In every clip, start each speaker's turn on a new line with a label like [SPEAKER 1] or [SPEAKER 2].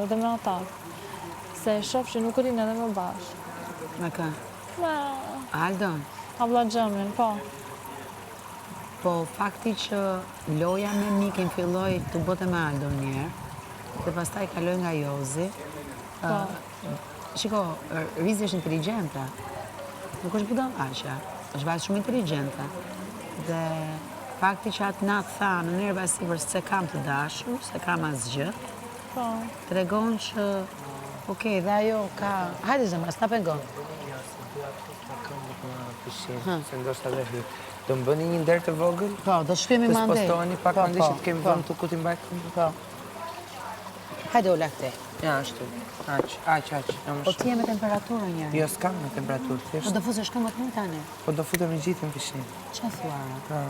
[SPEAKER 1] edhe me ata. Se shof që nuk rinë edhe më bashkë.
[SPEAKER 2] Me kë?
[SPEAKER 1] Me
[SPEAKER 2] Aldon?
[SPEAKER 1] Abla Xhamin, po.
[SPEAKER 2] Po fakti që loja me Mikin filloi të bote me Aldon njerë, dhe pastaj kaloi nga Jozi. Shiko, Rizi është inteligjente. Nuk është budallaqe. Është vajzë shumë inteligjente. Dhe fakti që atë natë tha në nerva sipër se kam të dashur, se kam asgjë, tregon që okej, dhe ajo ka... Hajde zemra, s'na pengon.
[SPEAKER 3] Se ndoshta dhe hri. Do më bëni një ndër të vogël?
[SPEAKER 2] Po, do shkemi më andej.
[SPEAKER 3] Të spostoni pak më ndej që të kemi vënd të ku t'i mbajtë?
[SPEAKER 2] Po. Hajde ola këte.
[SPEAKER 3] Ja, ashtu. Aq.
[SPEAKER 2] Po ti e me temperaturën njërë?
[SPEAKER 3] Jo, s'kam me temperaturë,
[SPEAKER 2] Po
[SPEAKER 3] thjesht.
[SPEAKER 2] do fusesh këmë të një tani?
[SPEAKER 3] Po do futem në gjithë në pishin.
[SPEAKER 2] Qa thuara?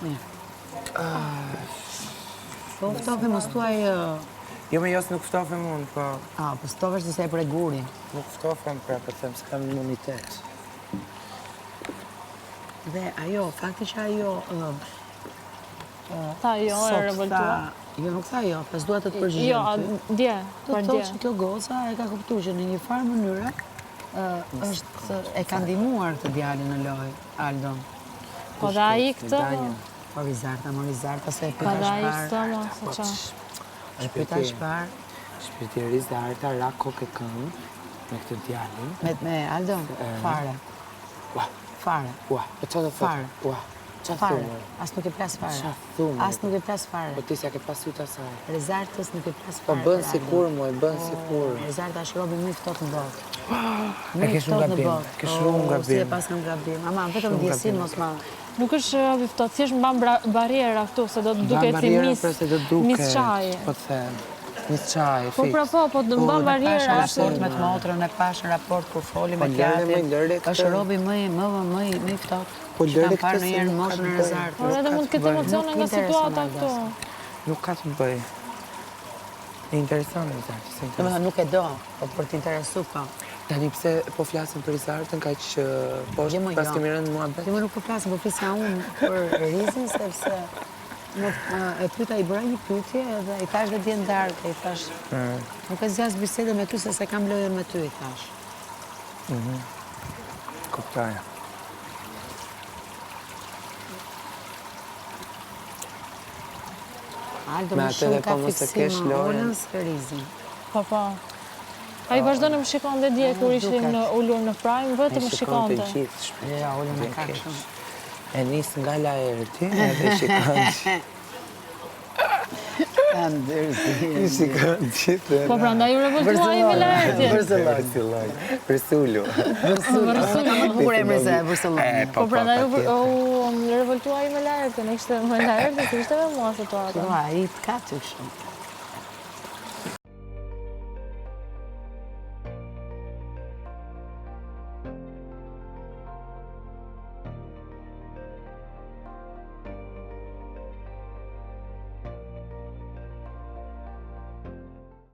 [SPEAKER 2] Mirë. Po ftove mos tuaj...
[SPEAKER 3] Jo me jos nuk ftofem unë, po...
[SPEAKER 2] Po stovesh se e për e guri.
[SPEAKER 3] Nuk ftofem pra, po them, s'kam imunitet.
[SPEAKER 2] Dhe ajo, fakti që ajo...
[SPEAKER 1] Tha jo, e revoltua.
[SPEAKER 2] Jo, nuk tha jo, pas duhet të të përgjigjem.
[SPEAKER 1] Jo, dje,
[SPEAKER 2] Të thotë që kjo goca e ka kuptu që në një farë mënyre e ka ndihmuar këtë djalin në lojë, Aldon.
[SPEAKER 1] Po dhe ai këtë...
[SPEAKER 2] Po vizarta, se e
[SPEAKER 1] Po
[SPEAKER 2] pyta
[SPEAKER 1] dhe ai
[SPEAKER 2] shparë.
[SPEAKER 1] këtë, ma, se qa.
[SPEAKER 2] E pyta shparë.
[SPEAKER 3] Shpirtiris dhe Arta ra kokë këmë me këtë djalin.
[SPEAKER 2] Me Aldon, fare. Fare.
[SPEAKER 3] Po që dhe
[SPEAKER 2] Fare.
[SPEAKER 3] Qa
[SPEAKER 2] Fare.
[SPEAKER 3] thumë?
[SPEAKER 2] As nuk e plas fare.
[SPEAKER 3] Qa thumë?
[SPEAKER 2] As nuk e plas fare.
[SPEAKER 3] Po ti s'ja ke pasyt asaj.
[SPEAKER 2] Rezartës nuk e plas
[SPEAKER 3] Po
[SPEAKER 2] fare.
[SPEAKER 3] bën sikur mu, e bën sikur.
[SPEAKER 2] Rezarta është robi më i ftohtë në botë.
[SPEAKER 3] E ke shumë gabim, ke shumë gabim.
[SPEAKER 2] Si e pas kam gabim. Ama, vetëm ndjesin mos ma...
[SPEAKER 1] Nuk është robi ftohtë, thjesht mban barriera këtu, se do të duket si mis qaje.
[SPEAKER 3] Po të them. Mis qaje,
[SPEAKER 1] Po pra po të mban barriera.
[SPEAKER 2] Pash raport me të motrën, e pash në raport kur foli me tjatin. Është robi më i ftohtë.
[SPEAKER 3] Po lëre këtë
[SPEAKER 2] parë në herë në moshën e Rezartës.
[SPEAKER 1] Por edhe mund të ketë emocione nga situata këtu.
[SPEAKER 3] Nuk ka të bëj. E intereson Rezartës.
[SPEAKER 2] Domethënë nuk e do, po për t'interesu po.
[SPEAKER 3] Tani pse po flasim për Rezartën kaq poshtë pas kemi rënë mua bet.
[SPEAKER 2] Jo, nuk po flasim, po flisja unë për Rizin sepse e pyeta, i bëra një pyetje edhe i thash dhe dje ndarë, i thash nuk e zjas bisede me ty se kam lojën me ty, i thash.
[SPEAKER 3] Kuptoja.
[SPEAKER 2] Aldo më shumë ka fiksim Olës për Rizin.
[SPEAKER 1] Po. A i vazhdo në më shikon dhe dje kur ishim në ullur në Prime, vetë më shikon dhe.
[SPEAKER 2] Ja, Olën e ka shumë.
[SPEAKER 3] E nisë nga la erti, edhe shikon që. I shikon gjithë.
[SPEAKER 1] Po pra, nda ju revoltua i me la erti.
[SPEAKER 3] Vërsëllaj. Vërsullu.
[SPEAKER 2] Ka më bukur emri se Vërsullaj.
[SPEAKER 1] Po pra, nda ju revoltua i me la erti, në ishte me la erti, se ishte me mua situatë.
[SPEAKER 2] A i të ka të shumë.